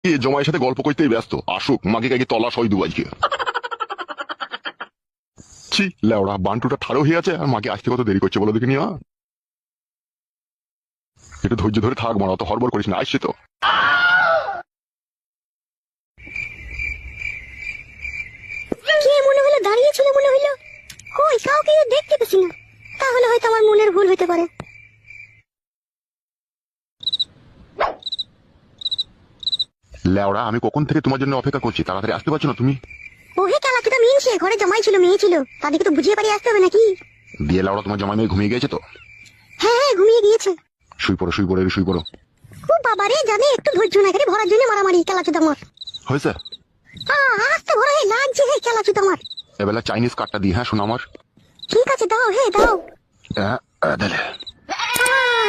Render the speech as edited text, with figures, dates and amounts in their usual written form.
জমায়ের সাথে গল্প করতেই ব্যস্ত, আসুক মাকে কাকে তলাশ হয় দু আজকে। ছি লেওড়া, বান্টুটা ঠাড়ো হয়ে আছে আর মাকে আসতে কত দেরি করছে বলো দেখিনি। একটু ধৈর্য ধরে থাক মারা, অত হড়বড় করিস না, আসছে তো। কে মনে হলো দাঁড়িয়েছিল, মনে হলো কই কাউকে দেখতে পেছি না, তাহলে হয়তো আমার মনের ভুল হতে পারে। লেওড়া, আমি কখন থেকে তোমার জন্য অপেক্ষা করছি, তাড়াতাড়ি আসতে পারছো না তুমি? ওহে খেলা তুই মিনছে, ঘরে জামাই ছিল, মেয়ে ছিল, তাদেরকে তো বুঝিয়ে পারি আসতে হবে নাকি। দিয়ে লেওড়া, তোমার জামাই মেয়ে ঘুমিয়ে গেছে তো? হ্যাঁ হ্যাঁ ঘুমিয়ে গিয়েছে। শুই পড়ো শুই পড়ো, শুই পড়ো। ও বাবারে, জানে একটু ধৈর্য না করে ভরার জন্য মারামারি, খেলা চুদা আমার হয়েছে? আস্তে ভরা, হে লাগছে, হে খেলা চুদা আমার। এবেলা চাইনিজ কার্ডটা দিই, হ্যাঁ শোনো আমার। ঠিক আছে দাও, হে দাও। দিলে। আহ!